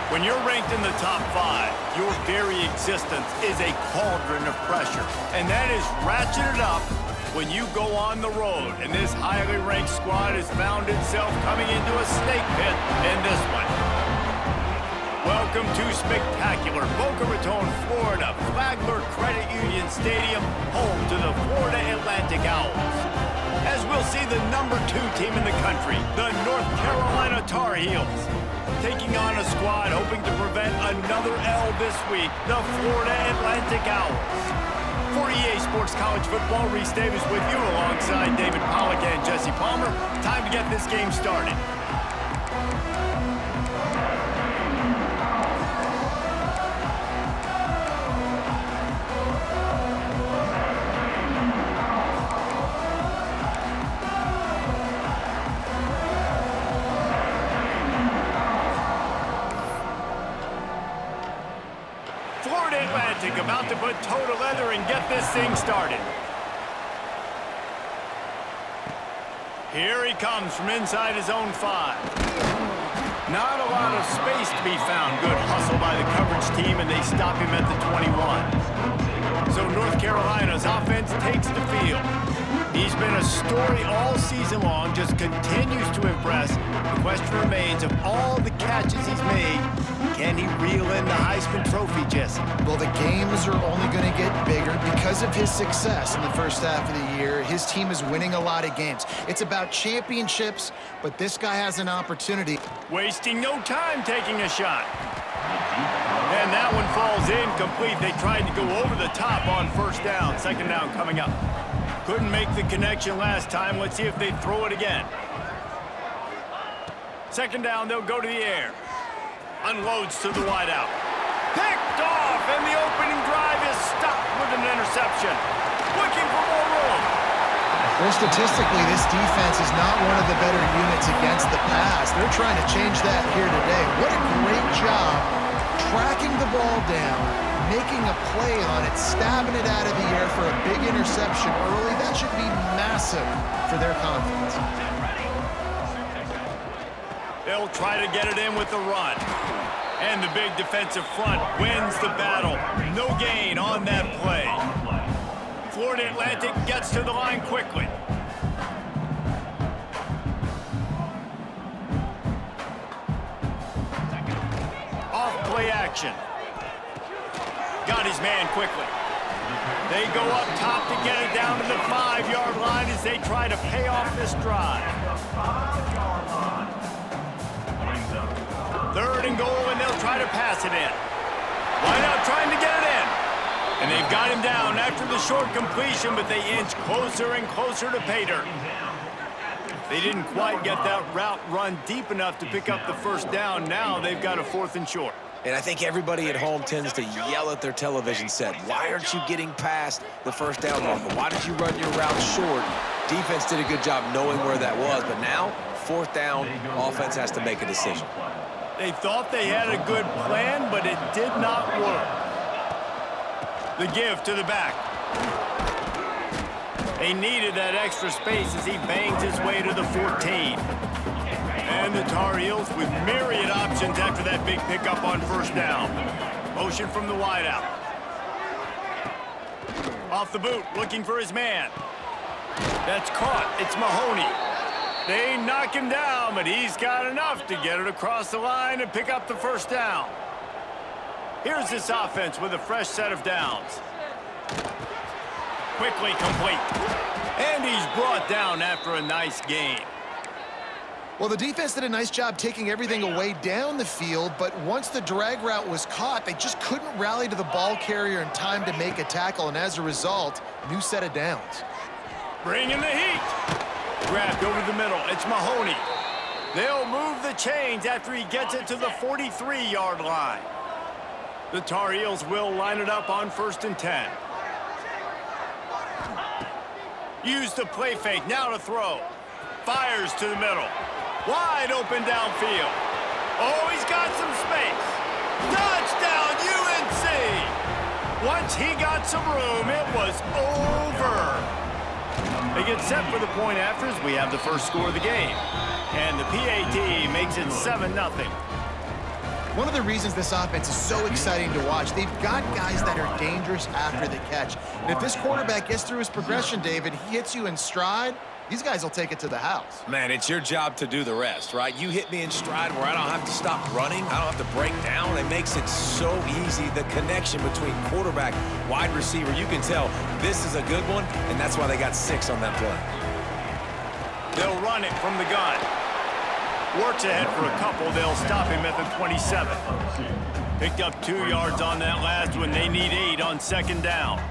When you're ranked in the top 5, your very existence is a cauldron of pressure. And that is ratcheted up when you go on the road. And this highly ranked squad has found itself coming into a snake pit in this one. Welcome to spectacular Boca Raton, Florida, Flagler Credit Union Stadium, home to the Florida Atlantic Owls. As we'll see the number 2 team in the country, the North Carolina Tar Heels, taking on a squad hoping to prevent another L this week, the Florida Atlantic Owls. For EA Sports College Football, Reese Davis with you alongside David Pollack and Jesse Palmer. Time to get this game started. Florida Atlantic about to put toe to leather and get this thing started. Here he comes from inside his own 5. Not a lot of space to be found. Good hustle by the coverage team, and they stop him at the 21. So North Carolina's offense takes the field. He's been a story all season long, just continues to impress. The question remains, of all the catches he's made, can he reel in the Heisman Trophy, Jesse? Well, the games are only going to get bigger because of his success in the first half of the year. His team is winning a lot of games. It's about championships, but this guy has an opportunity. Wasting no time taking a shot. And that one falls incomplete. They tried to go over the top on first down. Second down coming up. Couldn't make the connection last time. Let's see if they throw it again. Second down, they'll go to the air. Unloads to the wideout. Picked off, and the opening drive is stopped with an interception. Looking for more room. Well, statistically, this defense is not one of the better units against the pass. They're trying to change that here today. What a great job tracking the ball down, making a play on it, stabbing it out of the air for a big interception early. That should be massive for their confidence. They'll try to get it in with the run. And the big defensive front wins the battle. No gain on that play. Florida Atlantic gets to the line quickly. Off play action. Got his man quickly. They go up top to get it down to the 5-yard line as they try to pay off this drive. Third and goal, and they'll try to pass it in. Why not trying to get it in? And they've got him down after the short completion, but they inch closer and closer to pay dirt. They didn't quite get that route run deep enough to pick up the first down. Now they've got a 4th and short. And I think everybody at home tends to yell at their television set. Why aren't you getting past the first down marker? Why did you run your route short? Defense did a good job knowing where that was, but now, 4th down, offense has to make a decision. They thought they had a good plan, but it did not work. The give to the back. They needed that extra space as he bangs his way to the 14. And the Tar Heels with myriad options after that big pickup on first down. Motion from the wideout. Off the boot, looking for his man. That's caught. It's Mahoney. They knock him down, but he's got enough to get it across the line and pick up the first down. Here's this offense with a fresh set of downs. Quickly complete. And he's brought down after a nice gain. Well, the defense did a nice job taking everything away down the field, but once the drag route was caught, they just couldn't rally to the ball carrier in time to make a tackle, and as a result, new set of downs. Bring in the heat. Grabbed over the middle. It's Mahoney. They'll move the chains after he gets it to the 43-yard line. The Tar Heels will line it up on 1st and 10. Use the play fake. Now to throw. Fires to the middle. Wide open downfield. Oh, he's got some space. Touchdown, UNC! Once he got some room, it was over. They get set for the point after as we have the first score of the game. And the PAT makes it 7-0. One of the reasons this offense is so exciting to watch, they've got guys that are dangerous after the catch. And if this quarterback gets through his progression, David, he hits you in stride, these guys will take it to the house. Man, it's your job to do the rest, right? You hit me in stride where I don't have to stop running. I don't have to break down. It makes it so easy. The connection between quarterback, wide receiver, you can tell this is a good one, and that's why they got 6 on that play. They'll run it from the gun. Works ahead for a couple. They'll stop him at the 27. Picked up 2 yards on that last one. They need 8 on second down.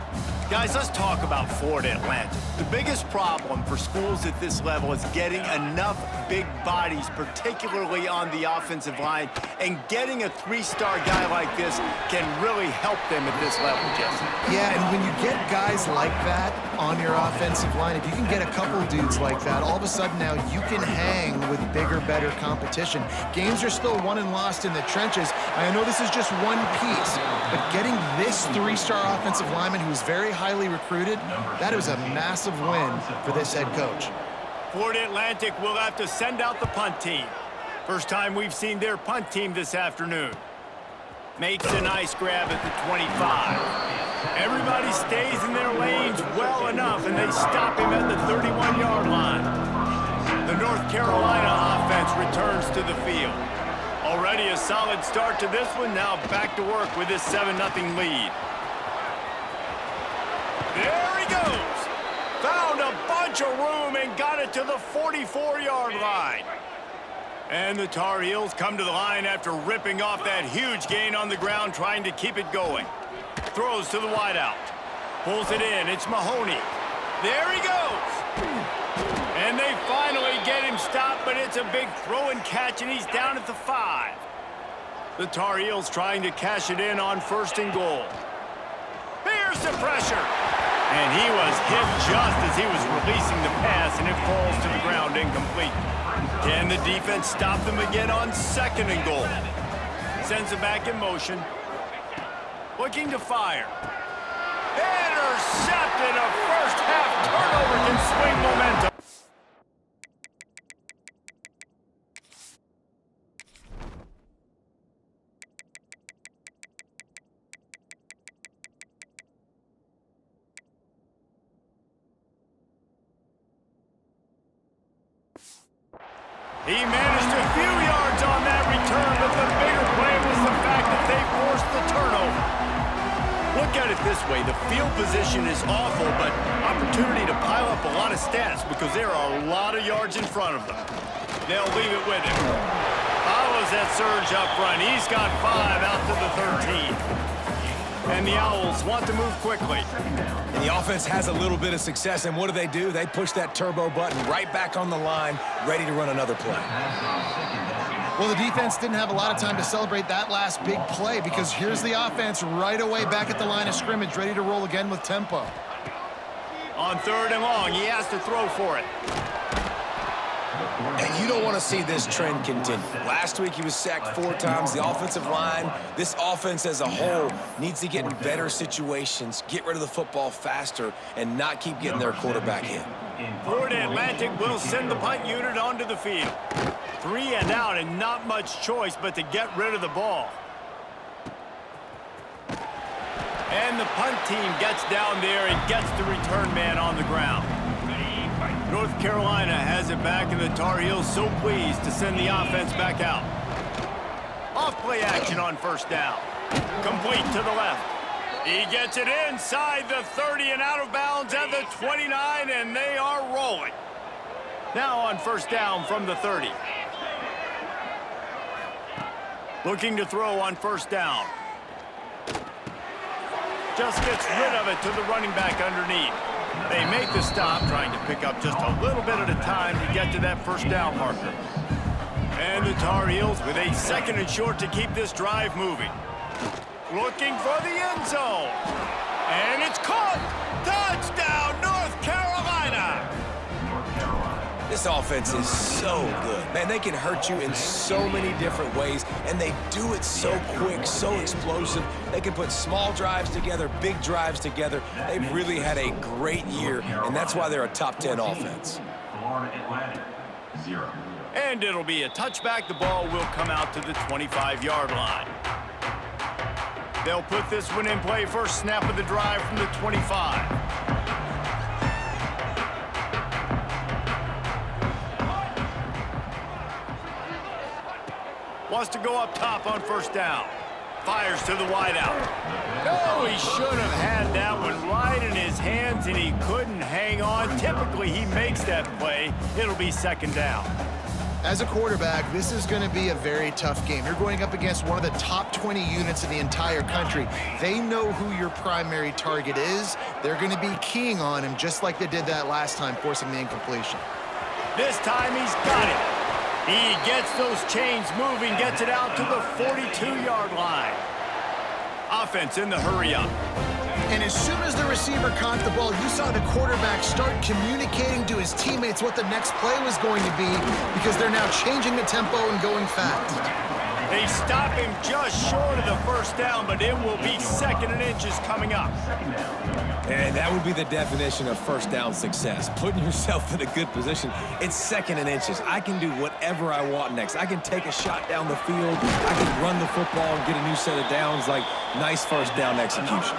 Guys, let's talk about Florida Atlantic. The biggest problem for schools at this level is getting enough big bodies, particularly on the offensive line, and getting a 3-star guy like this can really help them at this level, Jesse. Yeah, and when you get guys like that on your offensive line, if you can get a couple dudes like that, all of a sudden now you can hang with bigger, better competition. Games are still won and lost in the trenches. I know this is just one piece, but getting this 3-star offensive lineman who's very highly recruited, that is a massive win for this head coach. Florida Atlantic will have to send out the punt team. First time we've seen their punt team this afternoon. Makes a nice grab at the 25. Everybody stays in their lanes well enough, and they stop him at the 31-yard line. The North Carolina offense returns to the field. Already a solid start to this one. Now back to work with this 7-0 lead. There he goes. Found a bunch of room and got it to the 44-yard line. And the Tar Heels come to the line after ripping off that huge gain on the ground, trying to keep it going. Throws to the wideout. Pulls it in. It's Mahoney. There he goes. And they finally get him stopped, but it's a big throw and catch, and he's down at the 5. The Tar Heels trying to cash it in on 1st and goal. Here's the pressure. And he was hit just as he was releasing the pass, and it falls to the ground incomplete. Can the defense stop them again on 2nd and goal? Sends it back in motion. Looking to fire. Intercepted. A first-half turnover can swing momentum. He managed a few yards on that return, but the bigger play was the fact that they forced the turnover. Look at it this way. The field position is awful, but opportunity to pile up a lot of stats because there are a lot of yards in front of them. They'll leave it with him. Follows that surge up front. He's got 5 out to the 13. And the Owls want to move quickly. And the offense has a little bit of success, and what do? They push that turbo button right back on the line, ready to run another play. Well, the defense didn't have a lot of time to celebrate that last big play because here's the offense right away back at the line of scrimmage, ready to roll again with tempo. On 3rd and long, he has to throw for it. And you don't want to see this trend continue. Last week he was sacked 4 times. The offensive line, this offense as a whole, needs to get in better situations, get rid of the football faster, and not keep getting their quarterback hit. Florida Atlantic will send the punt unit onto the field. 3 and out, and not much choice but to get rid of the ball. And the punt team gets down there and gets the return man on the ground. North Carolina has it back, and the Tar Heels so pleased to send the offense back out. Off-play action on 1st down. Complete to the left. He gets it inside the 30 and out of bounds at the 29, and they are rolling. Now on 1st down from the 30. Looking to throw on 1st down. Just gets rid of it to the running back underneath. They make the stop, trying to pick up just a little bit at a time to get to that 1st down marker. And the Tar Heels with a 2nd and short to keep this drive moving. Looking for the end zone. And it's caught. Touchdown, North Carolina. This offense is so good. Man, they can hurt you in so many different ways, and they do it so quick, so explosive. They can put small drives together, big drives together. They've really had a great year, and that's why they're a top 10 offense. And it'll be a touchback. The ball will come out to the 25-yard line. They'll put this one in play. First snap of the drive from the 25. Wants to go up top on first down. Fires to the wideout. Oh, he should have had that one right in his hands, and he couldn't hang on. Typically, he makes that play. It'll be second down. As a quarterback, this is going to be a very tough game. You're going up against one of the top 20 units in the entire country. They know who your primary target is. They're going to be keying on him just like they did that last time, forcing the incompletion. This time he's got it. He gets those chains moving, gets it out to the 42-yard line. Offense in the hurry-up. And as soon as the receiver caught the ball, you saw the quarterback start communicating to his teammates what the next play was going to be, because they're now changing the tempo and going fast. They stop him just short of the first down, but it will be second and inches coming up. And that would be the definition of first down success, putting yourself in a good position. It's second and inches. I can do whatever I want next. I can take a shot down the field. I can run the football and get a new set of downs. Like, nice first down execution.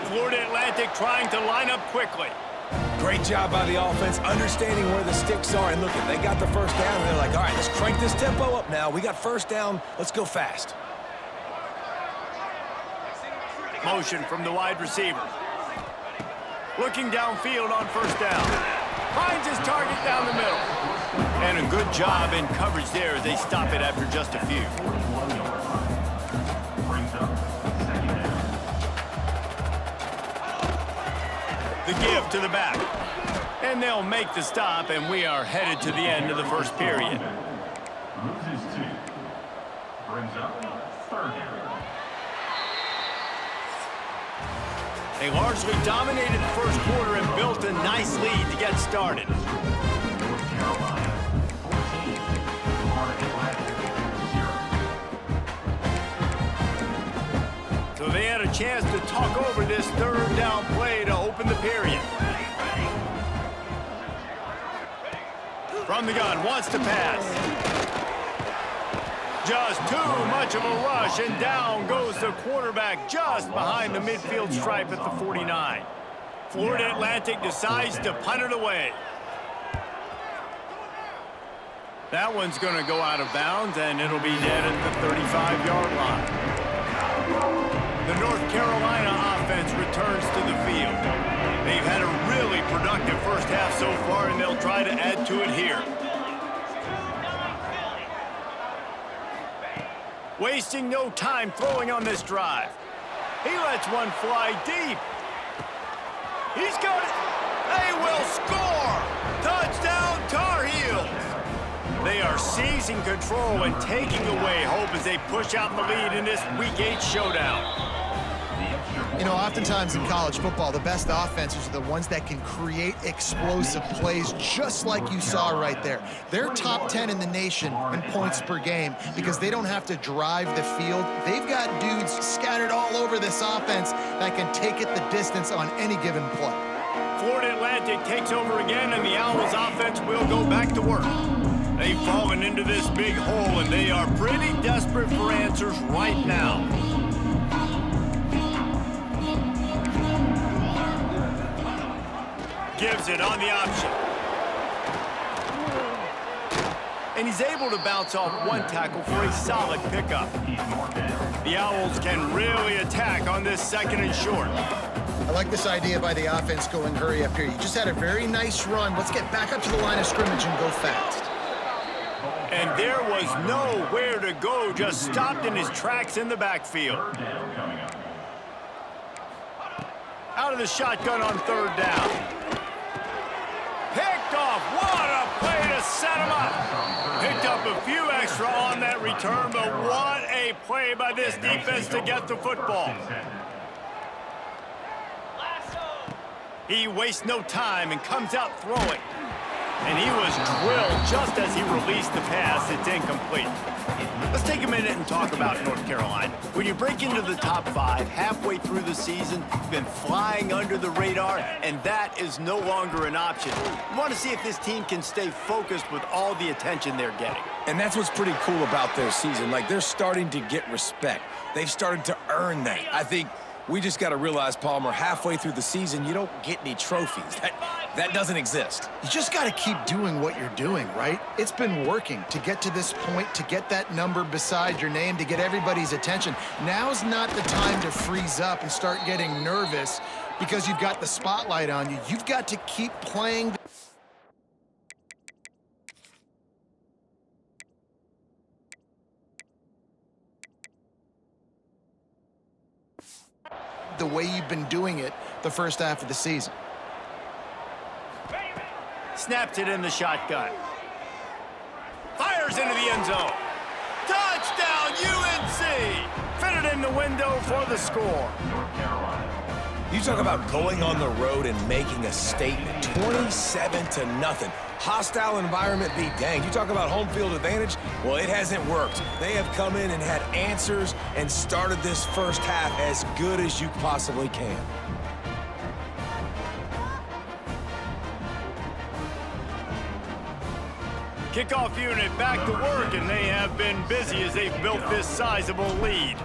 Florida Atlantic trying to line up quickly. Great job by the offense, understanding where the sticks are. And look, they got the first down, and they're like, all right, let's crank this tempo up now. We got first down. Let's go fast. Motion from the wide receiver. Looking downfield on first down. Finds his target down the middle. And a good job in coverage there as they stop it after just a few. The give to the back. And they'll make the stop, and we are headed to the end of the first period. Loses 2. Brings up third down. They largely dominated the first quarter and built a nice lead to get started. North Carolina 14. Florida Atlantic 0. So they had a chance to talk over this third down play to open the period. From the gun, wants to pass. Just too much of a rush, and down goes the quarterback just behind the midfield stripe at the 49. Florida Atlantic decides to punt it away. That one's going to go out of bounds, and it'll be dead at the 35-yard line. The North Carolina offense returns to the field. They've had a really productive first half so far, and they'll try to add to it here. Wasting no time throwing on this drive. He lets one fly deep. He's got it. They will score. Touchdown, Tar Heels. They are seizing control and taking away hope as they push out the lead in this Week 8 showdown. You know, oftentimes in college football, the best offenses are the ones that can create explosive plays, just like you saw right there. They're top 10 in the nation in points per game because they don't have to drive the field. They've got dudes scattered all over this offense that can take it the distance on any given play. Florida Atlantic takes over again, and the Owls offense will go back to work. They've fallen into this big hole, and they are pretty desperate for answers right now. Gives it on the option. And he's able to bounce off one tackle for a solid pickup. The Owls can really attack on this second and short. I like this idea by the offense going hurry up here. You just had a very nice run. Let's get back up to the line of scrimmage and go fast. And there was nowhere to go, just stopped in his tracks in the backfield. Out of the shotgun on third down. Picked off. What a play to set him up. Picked up a few extra on that return, but what a play by this defense to get the football. He wastes no time and comes out throwing. And he was drilled just as he released the pass. It's incomplete. Let's take a minute and talk about North Carolina. When you break into the top 5 halfway through the season, you've been flying under the radar, and that is no longer an option. You want to see if this team can stay focused with all the attention they're getting. And that's what's pretty cool about their season. Like, they're starting to get respect. They've started to earn that. I think we just got to realize, Palmer, halfway through the season, you don't get any trophies. That doesn't exist. You just got to keep doing what you're doing, right? It's been working to get to this point, to get that number beside your name, to get everybody's attention. Now's not the time to freeze up and start getting nervous because you've got the spotlight on you. You've got to keep playing the way you've been doing it the first half of the season. Snaps it in the shotgun. Fires into the end zone. Touchdown, UNC! Fitted in the window for the score. North Carolina. You talk about going on the road and making a statement. 27-0. Hostile environment be danged. You talk about home field advantage? Well, it hasn't worked. They have come in and had answers and started this first half as good as you possibly can. Kickoff unit back to work, and they have been busy as they've built this sizable lead.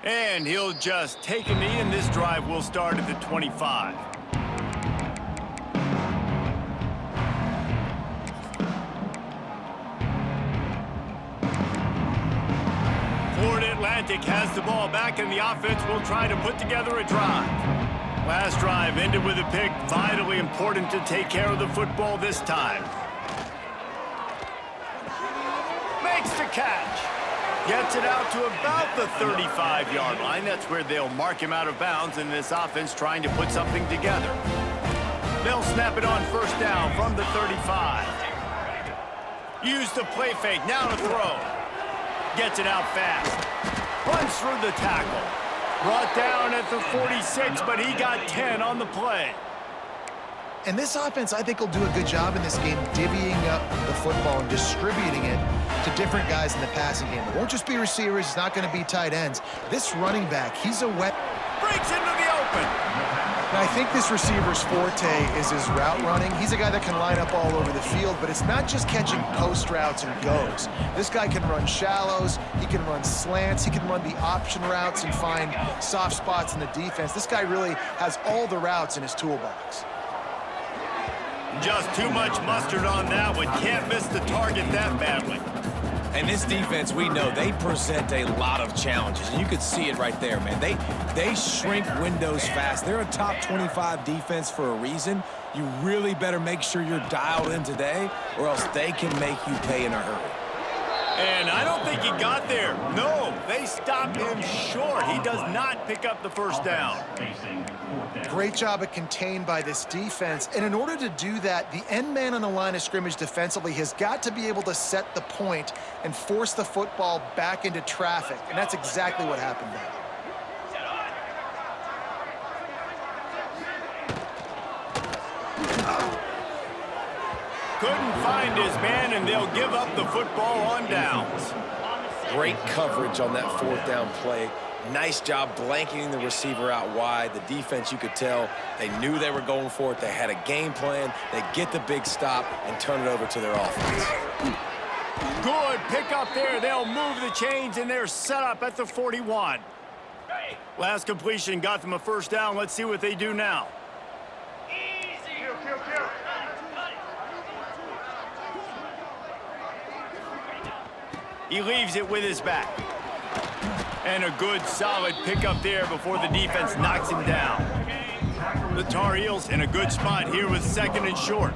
And he'll just take a knee, and this drive will start at the 25. Florida Atlantic has the ball back, and the offense will try to put together a drive. Last drive ended with a pick. Vitally important to take care of the football this time. Makes the catch. Gets it out to about the 35-yard line. That's where they'll mark him out of bounds, and this offense trying to put something together. They'll snap it on first down from the 35. Use the play fake. Now to throw. Gets it out fast. Runs through the tackle. Brought down at the 46, but he got 10 on the play. And this offense, I think, will do a good job in this game divvying up the football and distributing it to different guys in the passing game. It won't just be receivers. It's not going to be tight ends. This running back, he's a weapon. Breaks into the open. Now, I think this receiver's forte is his route running. He's a guy that can line up all over the field, but it's not just catching post routes and goes. This guy can run shallows. He can run slants. He can run the option routes and find soft spots in the defense. This guy really has all the routes in his toolbox. Just too much mustard on that one. Can't miss the target that badly. And this defense, we know, they present a lot of challenges. And you could see it right there, man. They shrink windows fast. They're a top 25 defense for a reason. You really better make sure you're dialed in today, or else they can make you pay in a hurry. And I don't think he got there. No, they stopped him short. He does not pick up the first down. Facing fourth down. Great job at contained by this defense. And in order to do that, the end man on the line of scrimmage defensively has got to be able to set the point and force the football back into traffic. And that's exactly what happened there. Couldn't find his man, and they'll give up the football on downs. Great coverage on that fourth down play. Nice job blanketing the receiver out wide. The defense, you could tell, they knew they were going for it. They had a game plan. They get the big stop and turn it over to their offense. Good pick up there. They'll move the chains, and they're set up at the 41. Last completion got them a first down. Let's see what they do now. He leaves it with his back. And a good, solid pickup there before the defense knocks him down. The Tar Heels in a good spot here with second and short.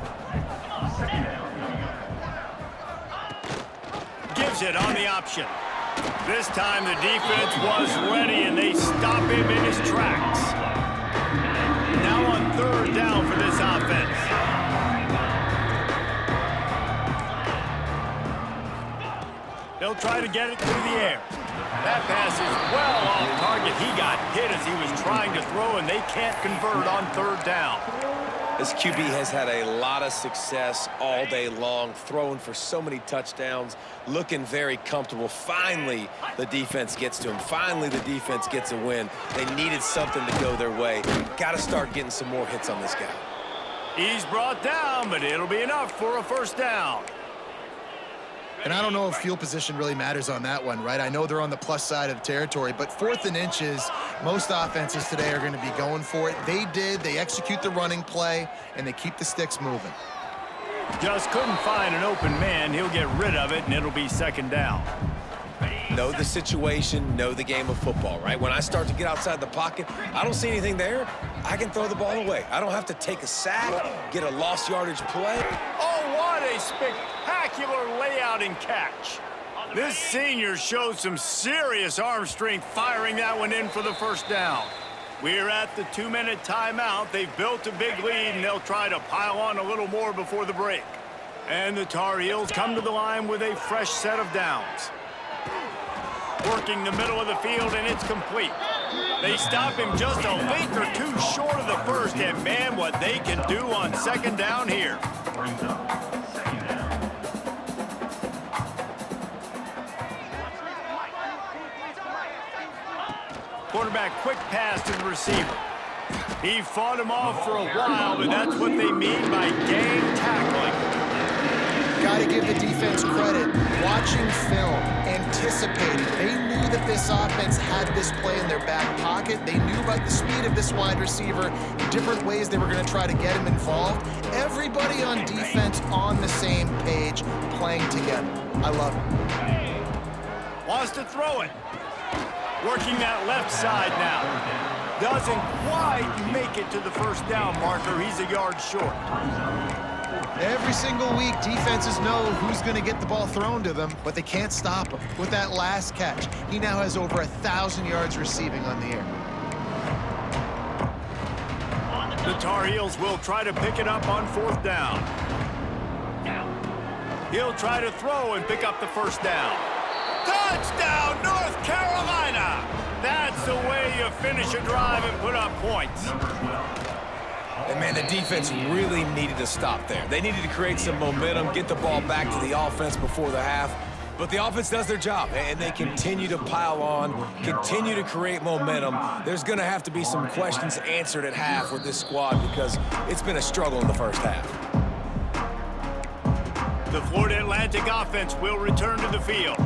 Gives it on the option. This time the defense was ready, and they stop him in his tracks. Now on third down for this offense. They'll try to get it through the air. That pass is well off target. He got hit as he was trying to throw, and they can't convert on third down. This QB has had a lot of success all day long, throwing for so many touchdowns, looking very comfortable. Finally, the defense gets to him. Finally, the defense gets a win. They needed something to go their way. Got to start getting some more hits on this guy. He's brought down, but it'll be enough for a first down. And I don't know if field position really matters on that one, right? I know they're on the plus side of the territory, but 4th and inches, most offenses today are going to be going for it. They did. They execute the running play, and they keep the sticks moving. Just couldn't find an open man. He'll get rid of it, and it'll be 2nd down. Know the situation, know the game of football, right? When I start to get outside the pocket, I don't see anything there, I can throw the ball away. I don't have to take a sack, get a lost yardage play. Oh, what a spectacular layout and catch. This senior showed some serious arm strength firing that one in for the first down. We're at the 2-minute timeout. They've built a big lead, and they'll try to pile on a little more before the break. And the Tar Heels come to the line with a fresh set of downs. Working the middle of the field, and it's complete. They stop him just a link or two short of the first, and man, what they can do on 2nd down here. Brings up 2nd down. Quarterback quick pass to the receiver. He fought him off for a while, but that's what they mean by gang tackling. Got to give the defense credit. Watching film, anticipating. They knew that this offense had this play in their back pocket. They knew about the speed of this wide receiver, different ways they were going to try to get him involved. Everybody on defense on the same page, playing together. I love it. Wants to throw it. Working that left side now. Doesn't quite make it to the first down marker. He's a yard short. Every single week, defenses know who's going to get the ball thrown to them, but they can't stop him. With that last catch, he now has over 1,000 yards receiving on the air. The Tar Heels will try to pick it up on 4th down. He'll try to throw and pick up the first down. Touchdown, North Carolina! That's the way you finish a drive and put up points. And, man, the defense really needed to stop there. They needed to create some momentum, get the ball back to the offense before the half. But the offense does their job, and they continue to pile on, continue to create momentum. There's going to have to be some questions answered at half with this squad because it's been a struggle in the first half. The Florida Atlantic offense will return to the field.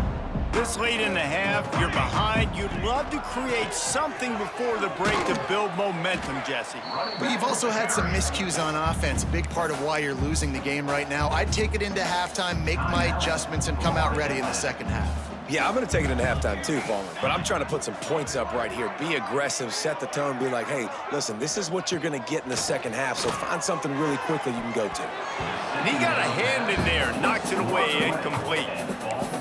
This late in the half, you're behind. You'd love to create something before the break to build momentum, Jesse. But you've also had some miscues on offense, a big part of why you're losing the game right now. I'd take it into halftime, make my adjustments, and come out ready in the second half. Yeah, I'm going to take it into halftime too, Ballmer. But I'm trying to put some points up right here. Be aggressive, set the tone, be like, hey, listen, this is what you're going to get in the second half, so find something really quickly you can go to. And he got a hand in there, knocks it away, incomplete.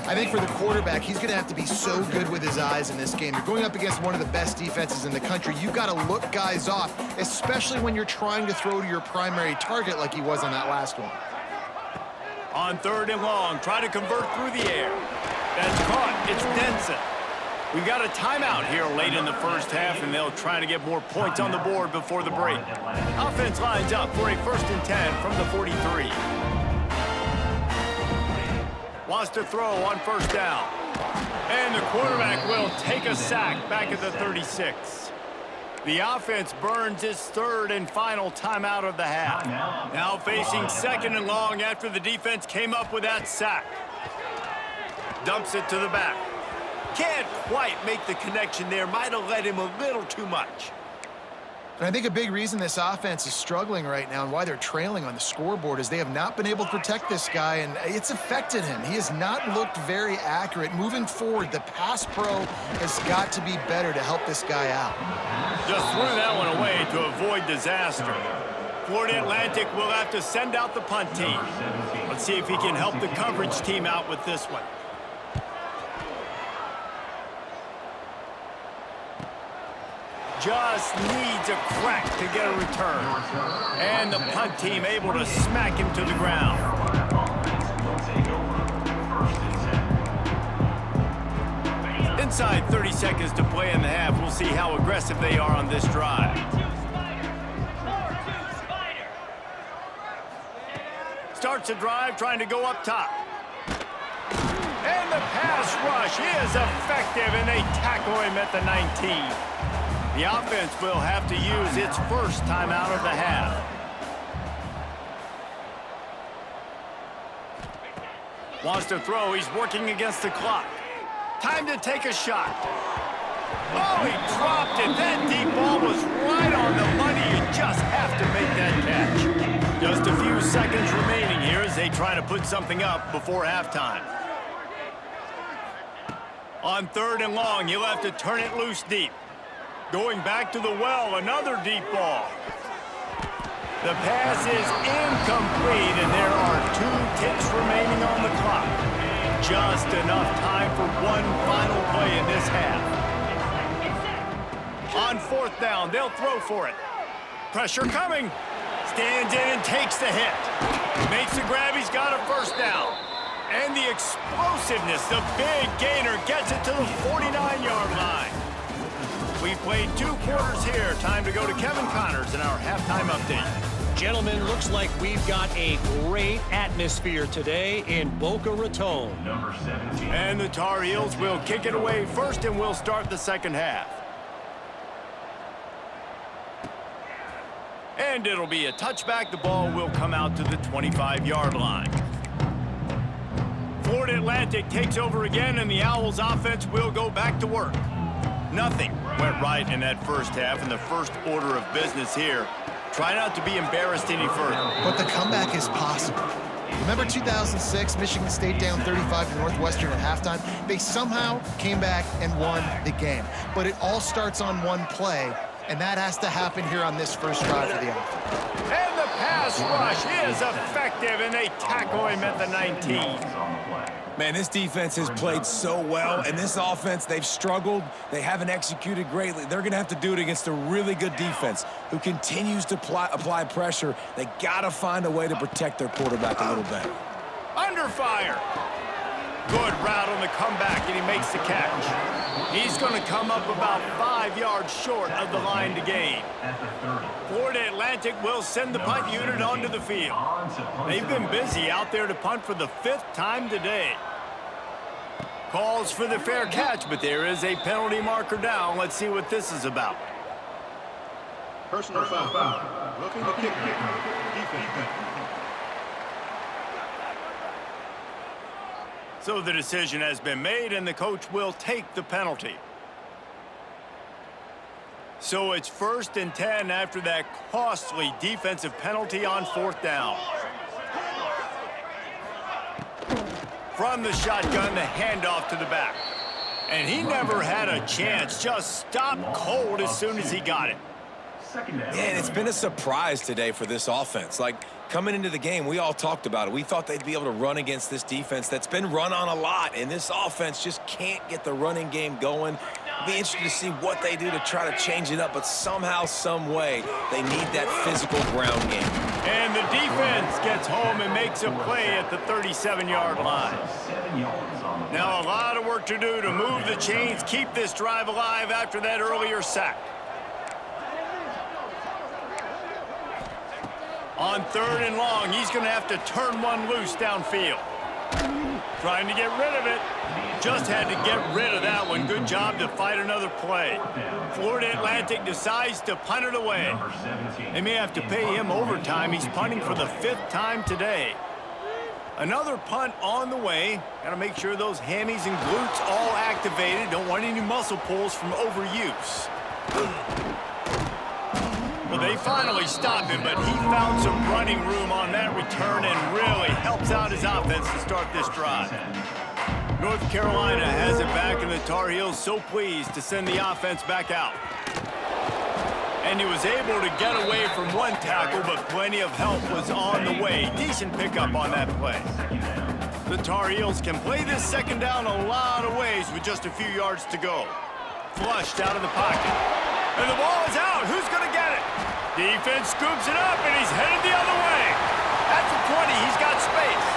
I think for the quarterback, he's going to have to be so good with his eyes in this game. You're going up against one of the best defenses in the country. You've got to look guys off, especially when you're trying to throw to your primary target like he was on that last one. On 3rd and long, try to convert through the air. That's caught. It's Denson. We've got a timeout here late in the first half, and they'll try to get more points on the board before the break. Offense lines up for a 1st and 10 from the 43. Wants to throw on 1st down. And the quarterback will take a sack back at the 36. The offense burns its 3rd and final timeout of the half. Now facing 2nd and long after the defense came up with that sack. Dumps it to the back. Can't quite make the connection there. Might have led him a little too much. And I think a big reason this offense is struggling right now and why they're trailing on the scoreboard is they have not been able to protect this guy, and it's affected him. He has not looked very accurate. Moving forward, the pass pro has got to be better to help this guy out. Just threw that one away to avoid disaster. Florida Atlantic will have to send out the punt team. Let's see if he can help the coverage team out with this one. Just needs a crack to get a return. And the punt team able to smack him to the ground. Inside 30 seconds to play in the half. We'll see how aggressive they are on this drive. starts the drive trying to go up top. And the pass rush is effective, and they tackle him at the 19. The offense will have to use its first timeout of the half. Wants to throw. He's working against the clock. Time to take a shot. Oh, he dropped it. That deep ball was right on the money. You just have to make that catch. Just a few seconds remaining here as they try to put something up before halftime. On 3rd and long, he'll have to turn it loose deep. Going back to the well, another deep ball. The pass is incomplete, and there are 2 ticks remaining on the clock. Just enough time for one final play in this half. On 4th down, they'll throw for it. Pressure coming. Stands in and takes the hit. Makes the grab, he's got a 1st down. And the explosiveness, the big gainer gets it to the 49-yard line. We played 2 quarters here. Time to go to Kevin Connors in our halftime update. Gentlemen, looks like we've got a great atmosphere today in Boca Raton. Number 17. And the Tar Heels will kick it away first, and we'll start the second half. And it'll be a touchback. The ball will come out to the 25-yard line. Florida Atlantic takes over again, and the Owls offense will go back to work. Nothing went right in that first half, and the first order of business here. Try not to be embarrassed any further. But the comeback is possible. Remember 2006, Michigan State down 35 to Northwestern at halftime? They somehow came back and won the game. But it all starts on one play, and that has to happen here on this first drive for the offense. And the pass rush is effective, and they tackle him at the 19. Man, this defense has played so well, and this offense, they've struggled. They haven't executed greatly. They're going to have to do it against a really good defense who continues to apply pressure. They got to find a way to protect their quarterback a little bit. Under fire. Good route on the comeback, and he makes the catch. He's going to come up about 5 yards short of the line to gain. Florida Atlantic will send the punt unit onto the field. They've been busy out there to punt for the 5th time today. Calls for the fair catch, but there is a penalty marker down. Let's see what this is about. Personal foul. Looking to kick. Defense. So the decision has been made, and the coach will take the penalty. So it's 1st and 10 after that costly defensive penalty on 4th down. From the shotgun, the handoff to the back. And he never had a chance, just stopped cold as soon as he got it. Yeah, and it's been a surprise today for this offense. Like, coming into the game, we all talked about it. We thought they'd be able to run against this defense that's been run on a lot, and this offense just can't get the running game going. It'll be interesting to see what they do to try to change it up, but somehow, some way, they need that physical ground game. And the defense gets home and makes a play at the 37-yard line. Now a lot of work to do to move the chains, keep this drive alive after that earlier sack. On 3rd and long, he's going to have to turn one loose downfield. Trying to get rid of it. Just had to get rid of that one. Good job to fight another play. Florida Atlantic decides to punt it away. They may have to pay him overtime. He's punting for the 5th time today. Another punt on the way. Got to make sure those hammies and glutes all activated. Don't want any muscle pulls from overuse. Well, they finally stopped him, but he found some running room on that return and really helps out his offense to start this drive. North Carolina has it back, and the Tar Heels so pleased to send the offense back out. And he was able to get away from one tackle, but plenty of help was on the way. Decent pickup on that play. The Tar Heels can play this second down a lot of ways with just a few yards to go. Flushed out of the pocket. And the ball is out. Who's going to get it? Defense scoops it up, and he's headed the other way. At the 20, he's got space.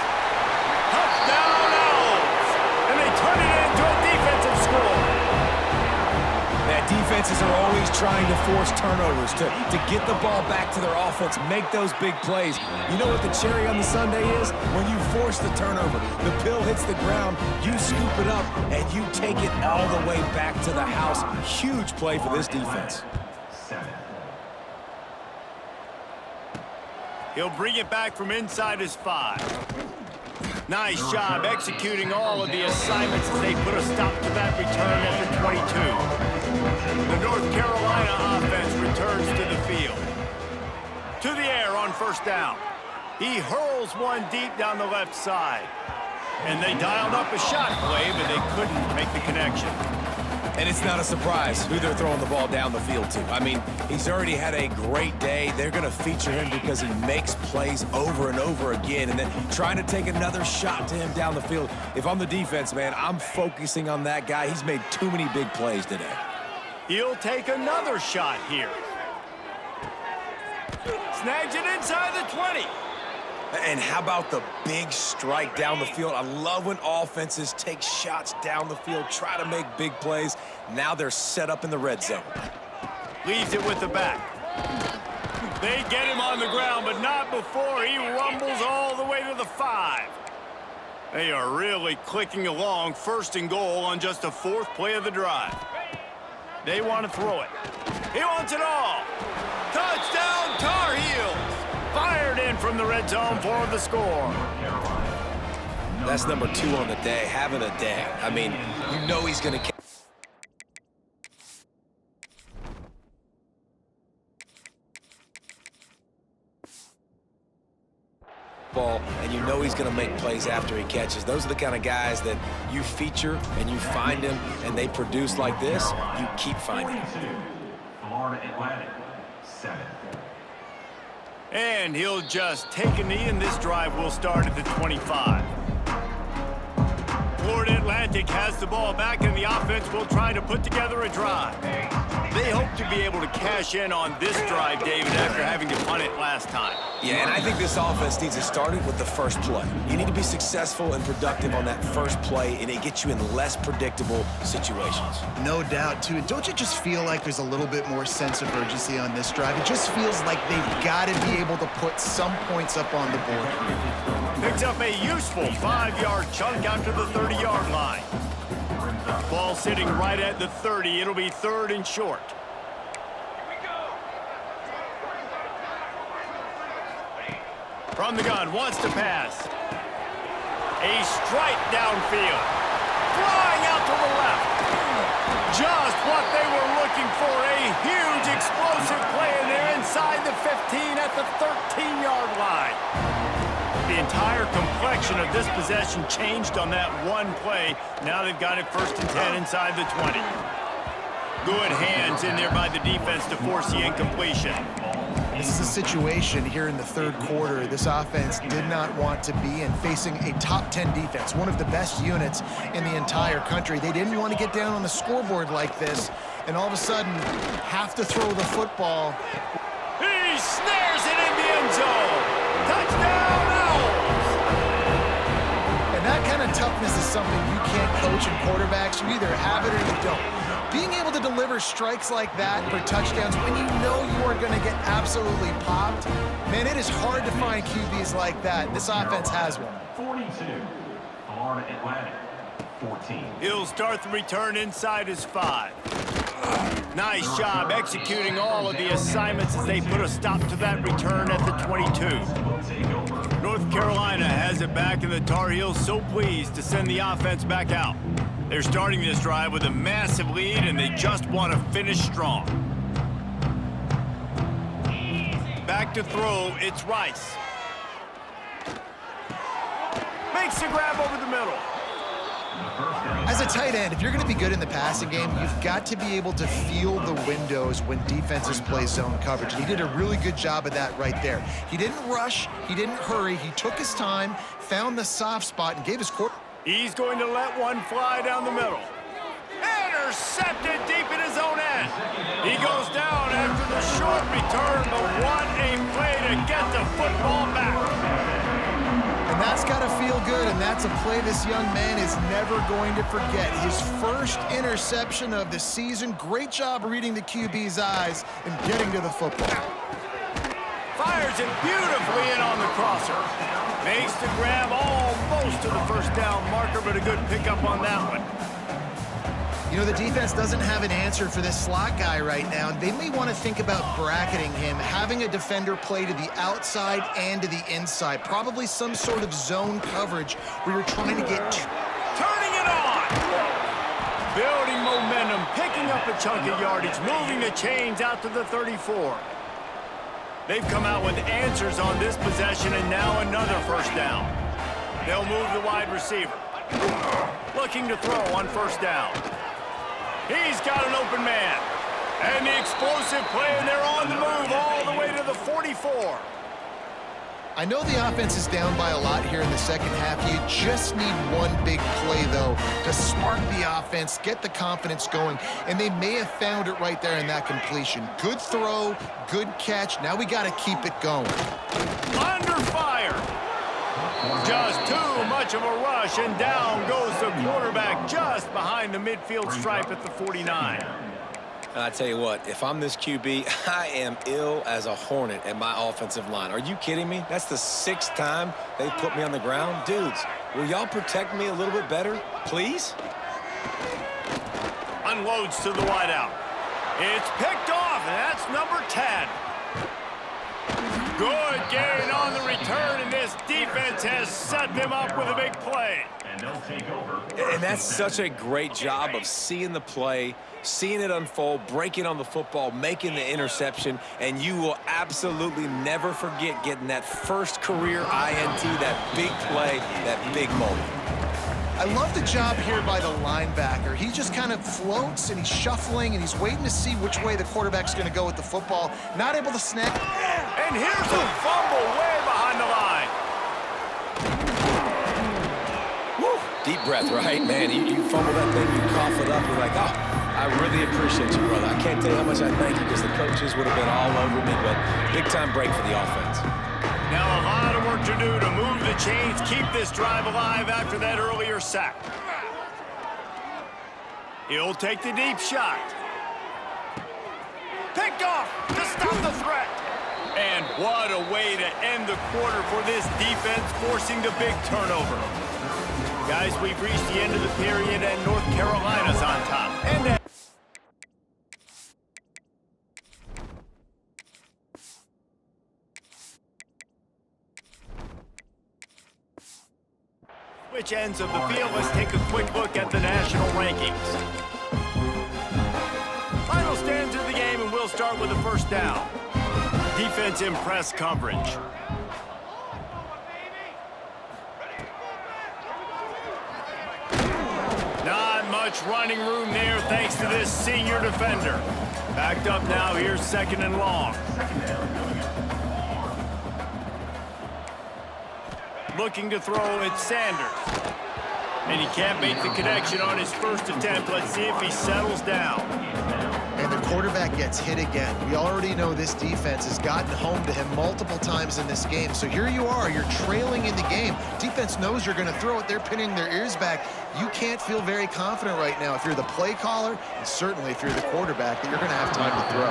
Touchdown, Owls. And they turn it into a defensive score. That defense defenses are always trying to force turnovers, to get the ball back to their offense, make those big plays. You know what the cherry on the sundae is? When you force the turnover, the pill hits the ground, you scoop it up, and you take it all the way back to the house. Huge play for this defense. He'll bring it back from inside his 5. Nice job executing all of the assignments as they put a stop to that return at the 22. The North Carolina offense returns to the field. To the air on first down. He hurls one deep down the left side. And they dialed up a shot play, but they couldn't make the connection. And it's not a surprise who they're throwing the ball down the field to. I mean, he's already had a great day. They're going to feature him because he makes plays over and over again. And then trying to take another shot to him down the field. If I'm the defense, man, I'm focusing on that guy. He's made too many big plays today. He'll take another shot here. Snags it inside the 20. And how about the big strike down the field? I love when offenses take shots down the field, try to make big plays. Now they're set up in the red zone. Leaves it with the back. They get him on the ground, but not before he rumbles all the way to the 5. They are really clicking along, first and goal on just the 4th play of the drive. They want to throw it. He wants it all. Touchdown, Tar Heels! Fired in from the red zone for the score. That's number 2 on the day, having a day. I mean, you know he's going to catch ball, and you know he's going to make plays after he catches. Those are the kind of guys that you feature and you find them, and they produce like this. You keep finding them. Florida Atlantic, 7. And he'll just take a knee, and this drive will start at the 25. Florida Atlantic has the ball back, and the offense will try to put together a drive. They hope to be able to cash in on this drive, David, after having to punt it last time. Yeah, and I think this offense needs to start it with the first play. You need to be successful and productive on that first play, and it gets you in less predictable situations. No doubt, too. And don't you just feel like there's a little bit more sense of urgency on this drive? It just feels like they've got to be able to put some points up on the board here. Picks up a useful 5-yard chunk out to the 30-yard line. Ball sitting right at the 30. It'll be 3rd and short. From the gun, wants to pass. A strike downfield. Flying out to the left. Just what they were looking for. A huge explosive play, and they're inside the 15 at the 13-yard line. The entire complexion of this possession changed on that one play. Now they've got it 1st and 10 inside the 20. Good hands in there by the defense to force the incompletion. This is a situation here in the 3rd quarter this offense did not want to be in, facing a top 10 defense, one of the best units in the entire country. They didn't want to get down on the scoreboard like this, and all of a sudden have to throw the football. He snares it in the end zone. Touchdown, Owls! And that kind of toughness is something you can't coach in quarterbacks. You either have it or you don't. Being able to deliver strikes like that for touchdowns when you know you are going to get absolutely popped, man, it is hard to find QBs like that. This offense has one. 42, Florida Atlantic, 14. He'll start the return inside his 5. Nice job executing all of the assignments as they put a stop to that return at the 22. North Carolina has it back, and the Tar Heels so pleased to send the offense back out. They're starting this drive with a massive lead, and they just want to finish strong. Back to throw, it's Rice. Makes a grab over the middle. As a tight end, if you're going to be good in the passing game, you've got to be able to feel the windows when defenses play zone coverage. And he did a really good job of that right there. He didn't rush, he didn't hurry, he took his time, found the soft spot, and gave his quarterback. He's going to let one fly down the middle. Intercepted deep in his own end. He goes down after the short return, but what a play to get the football back. And That's got to feel good, and that's a play this young man is never going to forget. His first interception of the season. Great job reading the QB's eyes and getting to the football. Fires it beautifully in on the crosser. Makes the grab almost to the first down marker, but a good pickup on that one. You know, the defense doesn't have an answer for this slot guy right now. They may want to think about bracketing him, having a defender play to the outside and to the inside. Probably some sort of zone coverage where you're trying to get... Turning it on! Building momentum, picking up a chunk of yardage, moving the chains out to the 34. They've come out with answers on this possession, and now another first down. They'll move the wide receiver. Looking to throw on first down. He's got an open man. And the explosive play, and they're on the move all the way to the 44. I know the offense is down by a lot here in the second half. You just need one big play, though, to spark the offense, get the confidence going, and they may have found it right there in that completion. Good throw, good catch. Now we got to keep it going. Under fire. Just too much of a rush, and down goes the quarterback just behind the midfield stripe at the 49. I tell you what, if I'm this QB, I am ill as a hornet at my offensive line. Are you kidding me? That's the 6th time they've put me on the ground. Dudes, will y'all protect me a little bit better, please? Unloads to the wideout. It's picked off, and that's number 10. Good gain on the return, and this defense has set them up with a big play. And they'll take over. And that's such a great job of seeing the play, seeing it unfold, breaking on the football, making the interception, and you will absolutely never forget getting that first career INT, that big play, that big moment. I love the job here by the linebacker. He just kind of floats, and he's shuffling, and he's waiting to see which way the quarterback's going to go with the football. Not able to snap. And here's a fumble way behind the line. Woo. Deep breath, right? Man, you fumble that thing, you cough it up, you're like, oh, I really appreciate you, brother. I can't tell you how much I thank you because the coaches would have been all over me, but big-time break for the offense. Now a lot of work to do to move the chains, keep this drive alive after that earlier sack. He'll take the deep shot. Picked off to stop the threat. And what a way to end the quarter for this defense, forcing the big turnover. Guys, we've reached the end of the period, and North Carolina's on top. And which ends of the field, let's take a quick look at the national rankings. Final stands of the game, and we'll start with the first down. Defense in press coverage. Not much running room there thanks to this senior defender. Backed up now, here's 2nd and long. Looking to throw, it's Sanders. And he can't make the connection on his first attempt. Let's see if he settles down. And the quarterback gets hit again. We already know this defense has gotten home to him multiple times in this game. So here you are, you're trailing in the game. Defense knows you're going to throw it. They're pinning their ears back. You can't feel very confident right now if you're the play caller, and certainly if you're the quarterback, that you're going to have time to throw.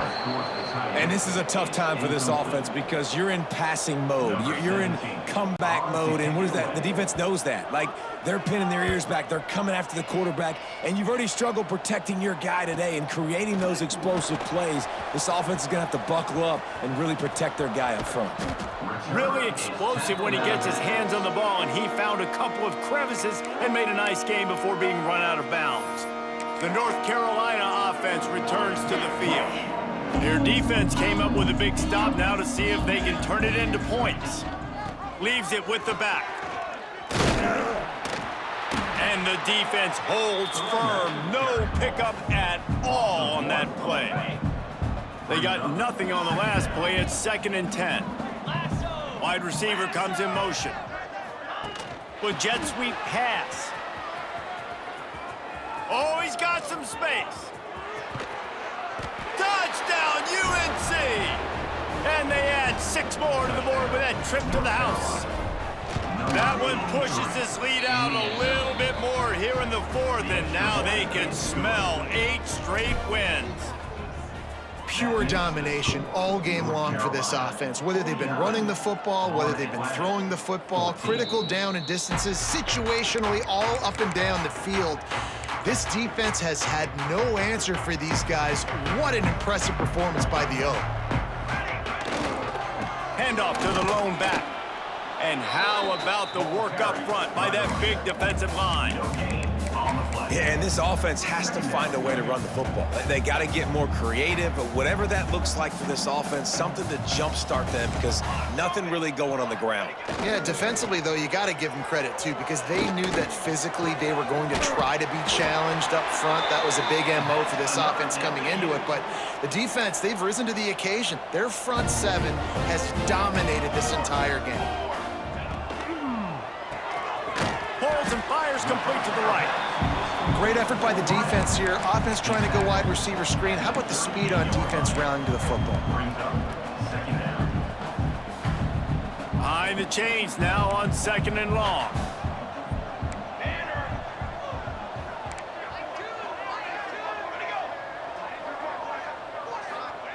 And this is a tough time for this offense because you're in passing mode. You're in comeback mode, and what is that? The defense knows that. Like, they're pinning their ears back. They're coming after the quarterback, and you've already struggled protecting your guy today and creating those explosive plays. This offense is going to have to buckle up and really protect their guy up front. Really explosive when he gets his hands on the ball, and he found a couple of crevices and made a nice game before being run out of bounds. The North Carolina offense returns to the field. Their defense came up with a big stop now to see if they can turn it into points. Leaves it with the back. And the defense holds firm. No pickup at all on that play. They got nothing on the last play. It's 2nd and 10. Wide receiver comes in motion. With jet sweep pass. Oh, he's got some space. Touchdown, UNC! And they add 6 more to the board with that trip to the house. That one pushes this lead out a little bit more here in the fourth, and now they can smell 8 straight wins. Pure domination all game long for this offense. Whether they've been running the football, whether they've been throwing the football, critical down and distances, situationally all up and down the field. This defense has had no answer for these guys. What an impressive performance by the O. Handoff to the lone back. And how about the work up front by that big defensive line? Yeah, and this offense has to find a way to run the football. They got to get more creative, but whatever that looks like for this offense, something to jumpstart them because nothing really going on the ground. Yeah, defensively, though, you got to give them credit, too, because they knew that physically they were going to try to be challenged up front. That was a big MO for this offense coming into it, but the defense, they've risen to the occasion. Their front seven has dominated this entire game. Pulls and fires complete to the right. Great effort by the defense here. Offense trying to go wide receiver screen. How about the speed on defense rounding to the football? Behind the chains now on 2nd and long.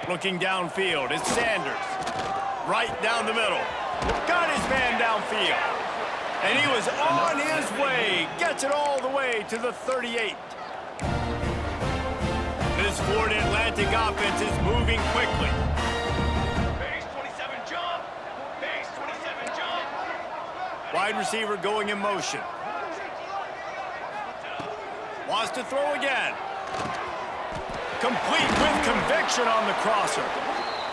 Looking downfield, it's Sanders. Right down the middle. Got his man downfield. And he was on his way. Gets it all the way to the 38. This Florida Atlantic offense is moving quickly. Base 27 jump. Base 27 jump. Wide receiver going in motion. Wants to throw again. Complete with conviction on the crosser.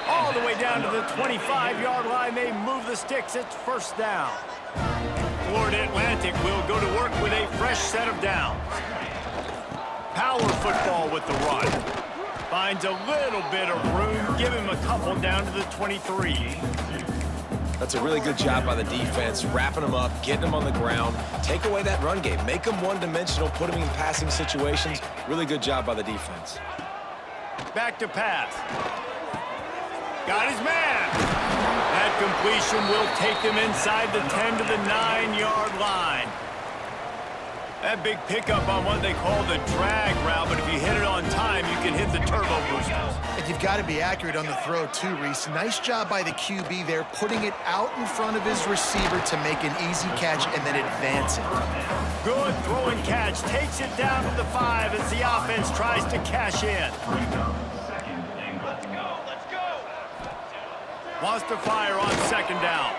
All the way down to the 25-yard line. They move the sticks. It's first down. Florida Atlantic will go to work with a fresh set of downs. Power football with the run. Finds a little bit of room. Give him a couple down to the 23. That's a really good job by the defense, wrapping them up, getting them on the ground. Take away that run game. Make them one-dimensional, put them in passing situations. Really good job by the defense. Back to pass. Got his man. That completion will take them inside the 10 to the 9-yard line. That big pickup on what they call the drag route, but if you hit it on time, you can hit the turbo boosters. And you've got to be accurate on the throw, too, Reese. Nice job by the QB there, putting it out in front of his receiver to make an easy catch and then advance it. Good throw and catch. Takes it down to the 5 as the offense tries to cash in. Wants to fire on 2nd down.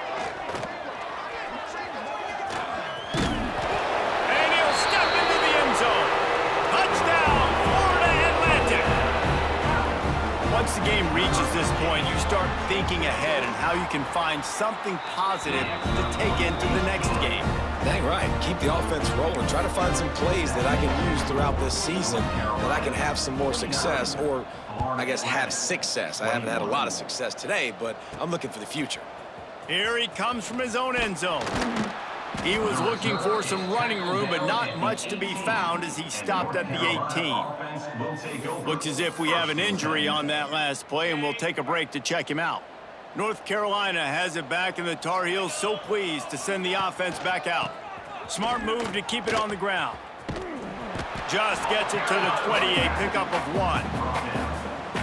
And he'll step into the end zone. Touchdown, Florida Atlantic. Once the game reaches this point, you start thinking ahead and how you can find something positive to take into the next game. Dang right. Keep the offense rolling. Try to find some plays that I can use throughout this season that I can have some more success, or I guess have success. I haven't had a lot of success today, but I'm looking for the future. Here he comes from his own end zone. He was looking for some running room, but not much to be found as he stopped at the 18. Looks as if we have an injury on that last play, and we'll take a break to check him out. North Carolina has it back, and the Tar Heels so pleased to send the offense back out. Smart move to keep it on the ground. Just gets it to the 20, a pickup of 1.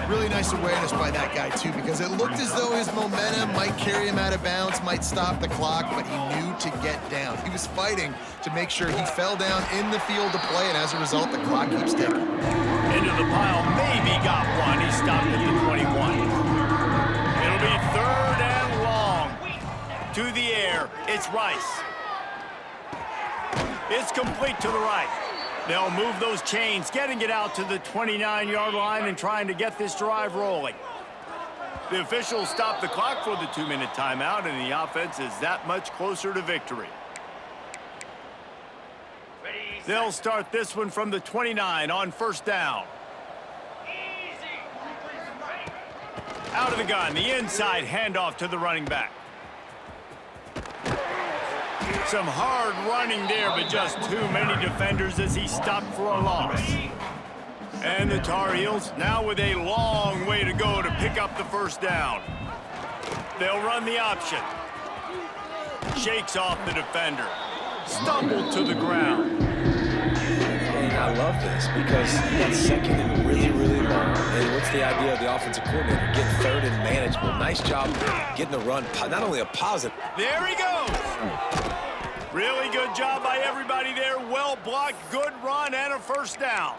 Really nice awareness by that guy, too, because it looked as though his momentum might carry him out of bounds, might stop the clock, but he knew to get down. He was fighting to make sure he fell down in the field to play, and as a result, the clock keeps ticking. Into the pile, maybe got one. He stopped at the 21. It'll be 3rd and long. To the air, it's Rice. It's complete to the right. They'll move those chains, getting it out to the 29-yard line and trying to get this drive rolling. The officials stop the clock for the 2-minute timeout, and the offense is that much closer to victory. They'll start this one from the 29 on 1st down. Out of the gun, the inside handoff to the running back. Some hard running there, but just too many defenders as he stopped for a loss. And the Tar Heels now with a long way to go to pick up the 1st down. They'll run the option. Shakes off the defender. Stumbled to the ground. And I love this because that second and really, really long. And what's the idea of the offensive coordinator? Getting third and manageable. Nice job getting the run, not only a positive. There he goes. Really good job by everybody there. Well blocked, good run, and a first down.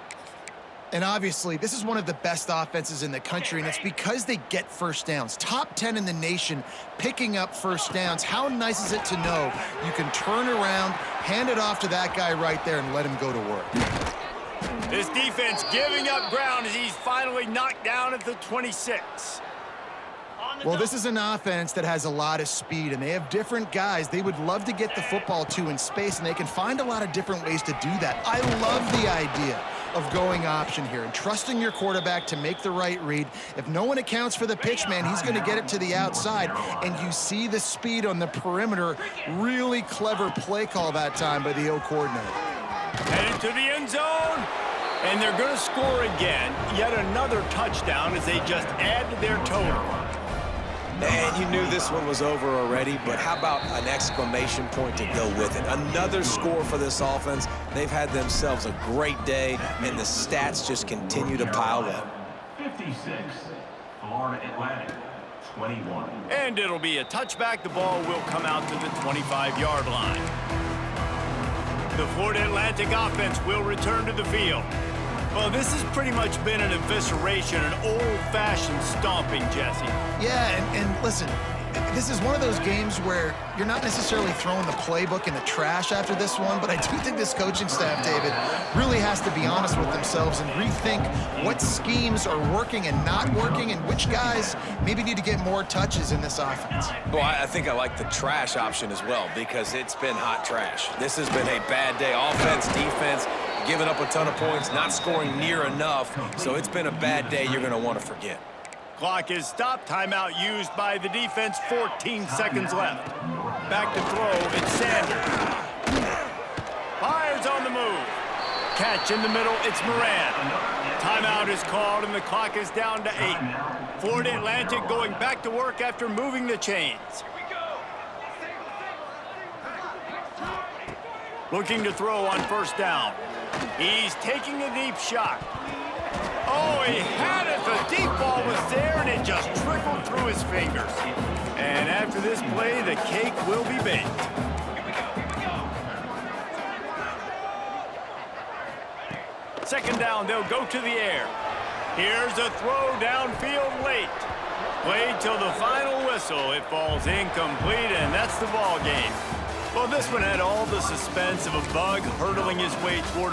And obviously, this is one of the best offenses in the country, and it's because they get first downs. Top 10 in the nation picking up first downs. How nice is it to know you can turn around, hand it off to that guy right there, and let him go to work. This defense giving up ground as he's finally knocked down at the 26. Well, this is an offense that has a lot of speed, and they have different guys they would love to get the football to in space, and they can find a lot of different ways to do that. I love the idea of going option here and trusting your quarterback to make the right read. If no one accounts for the pitch, man, he's going to get it to the outside, and you see the speed on the perimeter. Really clever play call that time by the O coordinator. Headed to the end zone, and they're going to score again. Yet another touchdown as they just add to their total. And you knew this one was over already, but how about an exclamation point to go with it? Another score for this offense. They've had themselves a great day, and the stats just continue to pile up. 56, Florida Atlantic, 21. And it'll be a touchback. The ball will come out to the 25-yard line. The Florida Atlantic offense will return to the field. Well, this has pretty much been an evisceration, an old-fashioned stomping, Jesse. Yeah, and listen, this is one of those games where you're not necessarily throwing the playbook in the trash after this one, but I do think this coaching staff, David, really has to be honest with themselves and rethink what schemes are working and not working and which guys maybe need to get more touches in this offense. Well, I think I like the trash option as well because it's been hot trash. This has been a bad day. Offense, defense, giving up a ton of points, not scoring near enough. So it's been a bad day you're going to want to forget. Clock is stopped. Timeout used by the defense. 14 seconds left. Back to throw. It's Sanders. Fires on the move. Catch in the middle. It's Moran. Timeout is called, and the clock is down to 8. Florida Atlantic going back to work after moving the chains. Looking to throw on first down. He's taking a deep shot. Oh, he had it. The deep ball was there, and it just trickled through his fingers. And after this play, the cake will be baked. Second down, they'll go to the air. Here's a throw downfield late. Played till the final whistle. It falls incomplete, and that's the ball game. Well, this one had all the suspense of a bug hurtling his way toward a